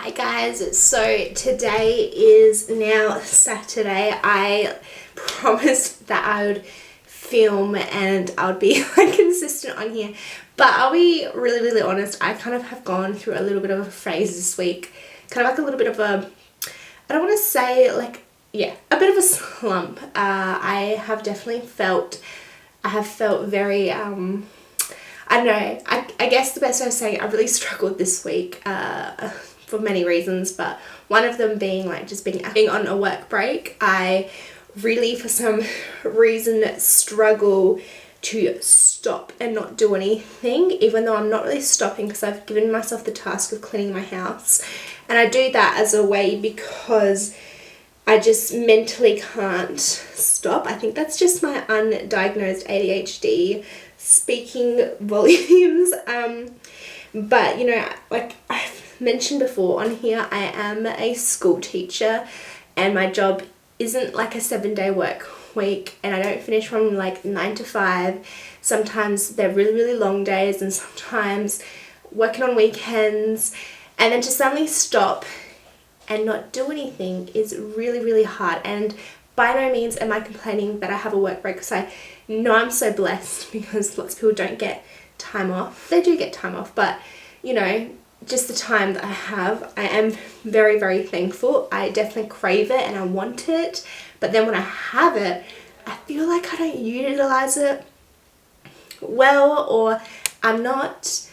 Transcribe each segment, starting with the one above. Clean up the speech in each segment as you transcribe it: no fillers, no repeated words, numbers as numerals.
Hi guys, so today is now Saturday. I promised that I would film and I would be consistent on here, but I'll be really honest, I kind of have gone through a little bit of a phase this week, kind of like a little bit of a, I don't want to say a bit of a slump. I have definitely felt very, I don't know, I guess the best way of saying it, I really struggled this week for many reasons, but one of them being just being on a work break. I really, for some reason, struggle to stop and not do anything, even though I'm not really stopping because I've given myself the task of cleaning my house. And I do that as a way because I just mentally can't stop. I think that's just my undiagnosed ADHD speaking volumes. But you know, like I've mentioned before on here, I am a school teacher and my job isn't like a 7-day work week, and I don't finish from 9 to 5. Sometimes they're really long days, and sometimes working on weekends, and then to suddenly stop and not do anything is really hard. And by no means am I complaining that I have a work break, because I know I'm so blessed because lots of people don't get time off. They do get time off, but you know, just the time that I have, I am very thankful. I definitely crave it and I want it, but then when I have it, I feel like I don't utilize it well, or I'm not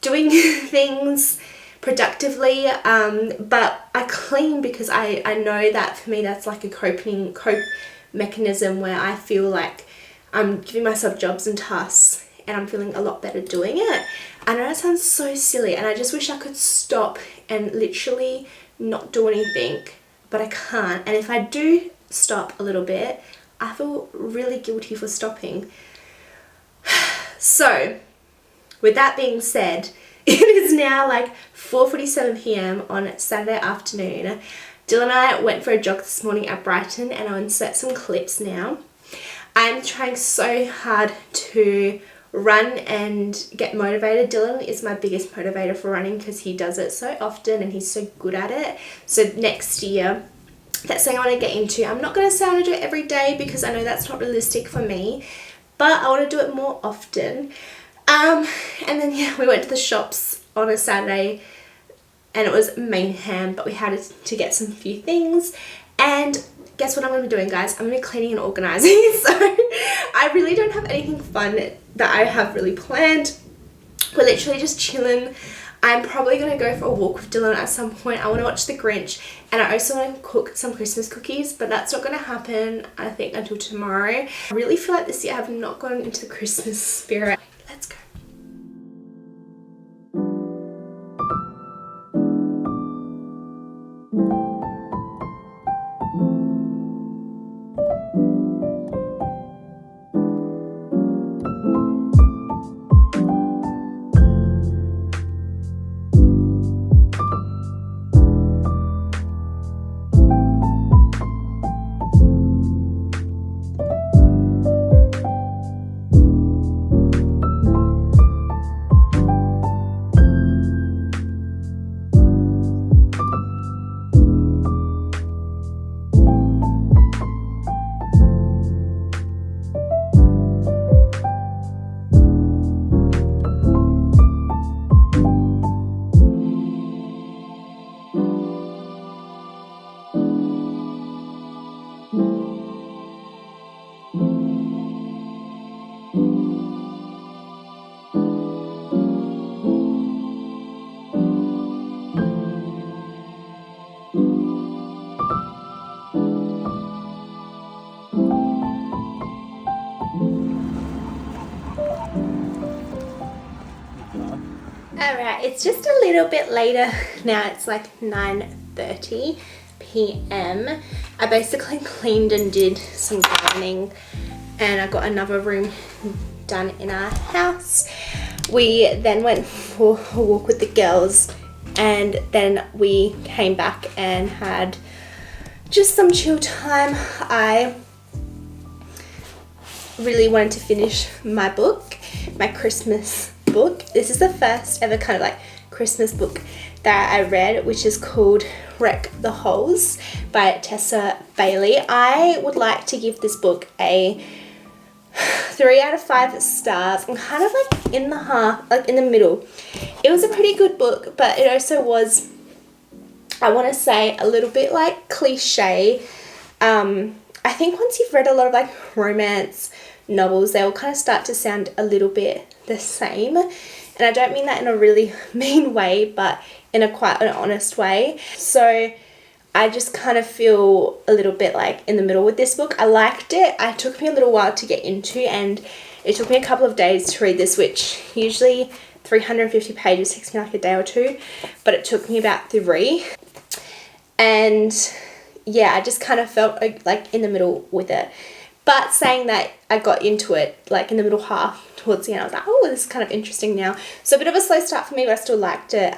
doing things productively. But I clean because I know that for me that's like a cope mechanism where I feel like I'm giving myself jobs and tasks and I'm feeling a lot better doing it. I know it sounds so silly and I just wish I could stop and literally not do anything, but I can't. And if I do stop a little bit, I feel really guilty for stopping. So with that being said, it is now 4:47 p.m. on Saturday afternoon. Dylan and I went for a jog this morning at Brighton, and I'll insert some clips now. I'm trying so hard to run and get motivated. Dylan is my biggest motivator for running because he does it so often and he's so good at it. So next year, that's something I want to get into. I'm not going to say I want to do it every day because I know that's not realistic for me, but I want to do it more often. And then yeah, we went to the shops on a Saturday and it was mayhem, but we had to get some few things. And guess what I'm going to be doing, guys? I'm going to be cleaning and organising. So I really don't have anything fun that I have really planned. We're literally just chilling. I'm probably going to go for a walk with Dylan at some point. I want to watch The Grinch, and I also want to cook some Christmas cookies, but that's not going to happen, I think, until tomorrow. I really feel like this year I have not gotten into the Christmas spirit. Let's go. Alright, it's just a little bit later now. It's 9:30 p.m. I basically cleaned and did some gardening, and I got another room done in our house. We then went for a walk with the girls, and then we came back and had just some chill time. I really wanted to finish my book, my Christmas book. This is the first ever kind of like Christmas book that I read, which is called Wreck the Holes by Tessa Bailey. I would like to give this book a 3 out of 5 stars. I'm kind of like in the half, like in the middle. It was a pretty good book, but it also was, I want to say, a little bit like cliche. I think once you've read a lot of like romance novels, they all kind of start to sound a little bit the same. And I don't mean that in a really mean way, but in a quite an honest way. So I just kind of feel a little bit like in the middle with this book. I liked it. It took me a little while to get into, and it took me a couple of days to read this, which usually 350 pages takes me like a day or two, but it took me about 3. And yeah, I just kind of felt like in the middle with it. But saying that, I got into it like in the middle half towards the end. I was like, oh, this is kind of interesting now. So a bit of a slow start for me, but I still liked it.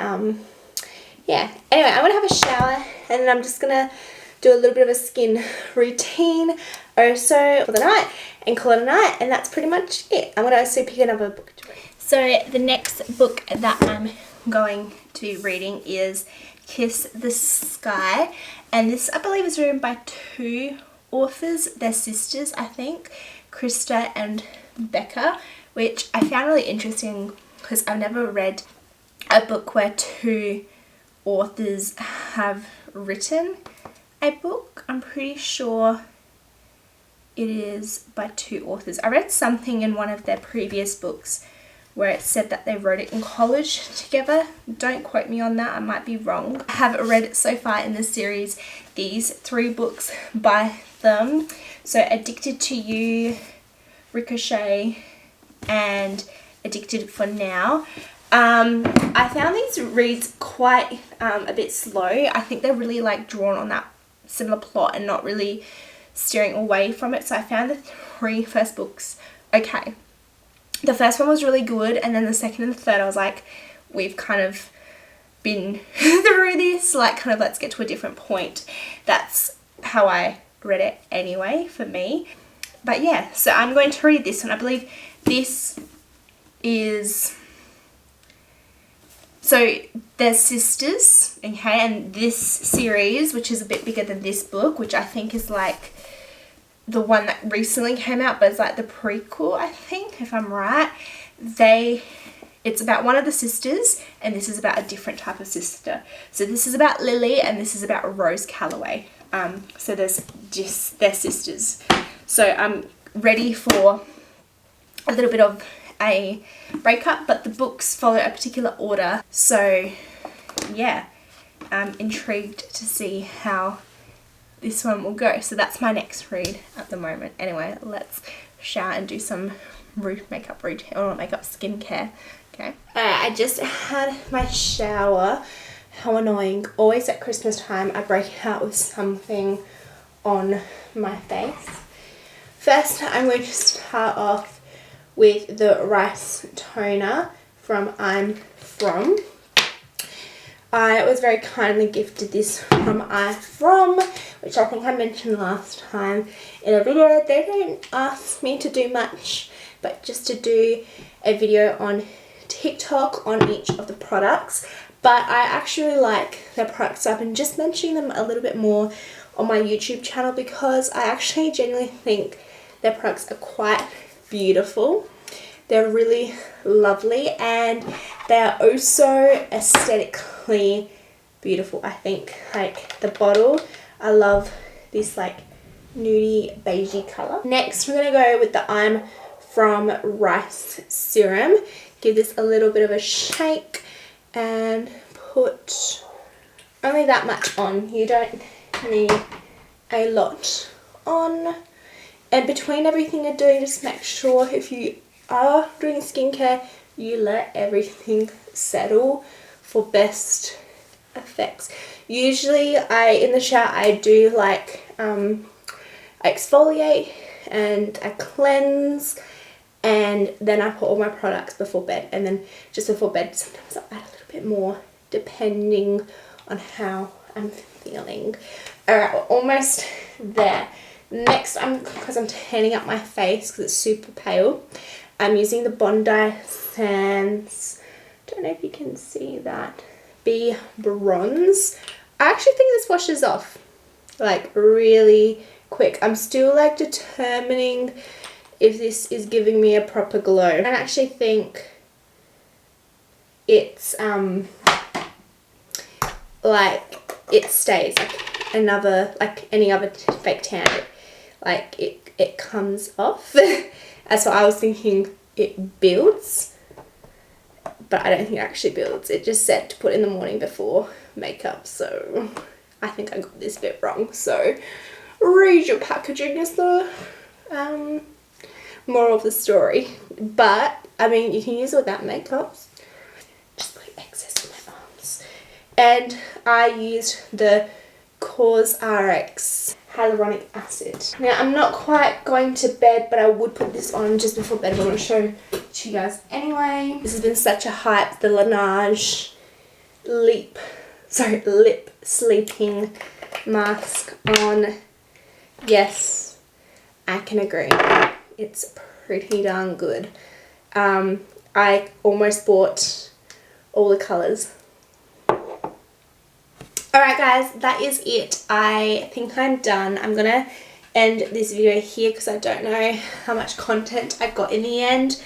Yeah. Anyway, I'm going to have a shower, and then I'm just going to do a little bit of a skin routine or so for the night and call it a night. And that's pretty much it. I'm going to also pick another book to read. So the next book that I'm going to be reading is Kiss the Sky. And this, I believe, is written by 2 authors. They're sisters, I think, Krista and Becca, which I found really interesting because I've never read a book where 2 authors have written a book. I'm pretty sure it is by 2 authors. I read something in one of their previous books where it said that they wrote it in college together. Don't quote me on that, I might be wrong. I have read so far in this series these 3 books by them. So Addicted to You, Ricochet, and Addicted for Now. I found these reads quite a bit slow. I think they're really like drawn on that similar plot and not really steering away from it. So I found the 3 first books okay. The first one was really good, and then the second and the third I was like, we've kind of been through this, like kind of let's get to a different point. That's how I read it anyway for me. But yeah, so I'm going to read this one. I believe this is, so they're sisters, okay, and this series, which is a bit bigger than this book, which I think is like the one that recently came out, but it's like the prequel, I think, if I'm right. It's about one of the sisters, and this is about a different type of sister. So this is about Lily, and this is about Rose Calloway. So they're sisters. So I'm ready for a little bit of a breakup, but the books follow a particular order. So yeah, I'm intrigued to see how this one will go. So that's my next read at the moment. Anyway, let's shower and do some makeup routine, or not makeup, skincare. Okay. I just had my shower. How annoying. Always at Christmas time I break out with something on my face. First, I'm going to start off with the rice toner from iMovie. I was very kindly gifted this from iMovie, which I think I mentioned last time in a video. They don't ask me to do much, but just to do a video on TikTok on each of the products. But I actually like their products. I've been just mentioning them a little bit more on my YouTube channel because I actually genuinely think their products are quite beautiful. They're really lovely, and they're also aesthetically beautiful, I think. Like the bottle, I love this like nudie beigey colour. Next, we're going to go with the I'm From Rice Serum. Give this a little bit of a shake and put only that much on. You don't need a lot on. And between everything you're doing, just make sure if you are doing skincare, you let everything settle for best effects. Usually in the shower I do like I exfoliate and I cleanse, and then I put all my products before bed, and then just before bed sometimes I'll add a little bit more depending on how I'm feeling. Alright, we're almost there. Next, because I'm tanning up my face because it's super pale, I'm using the Bondi Sands Don't know if you can see that. Be bronze. I actually think this washes off like really quick. I'm still like determining if this is giving me a proper glow. I actually think it's like it stays like any other fake tan. Like it comes off. That's what I was thinking. It builds, but I don't think it actually builds. It just said to put in the morning before makeup, so I think I got this bit wrong. So read your packaging is the moral of the story. But I mean, you can use it without makeup. Just put excess on my arms. And I used the Cause RX hyaluronic acid. Now I'm not quite going to bed, but I would put this on just before bed. I'm going to show it to you guys anyway. This has been such a hype, the Laneige lip sleeping mask on. Yes, I can agree. It's pretty darn good. I almost bought all the colours. Alright guys, that is it. I think I'm done. I'm going to end this video here because I don't know how much content I got in the end,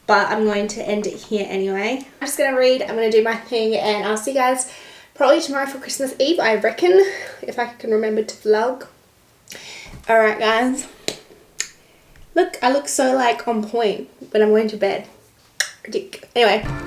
but I'm going to end it here anyway. I'm just going to read, I'm going to do my thing, and I'll see you guys probably tomorrow for Christmas Eve, I reckon, if I can remember to vlog. Alright guys. Look, I look so like on point when I'm going to bed. Anyway.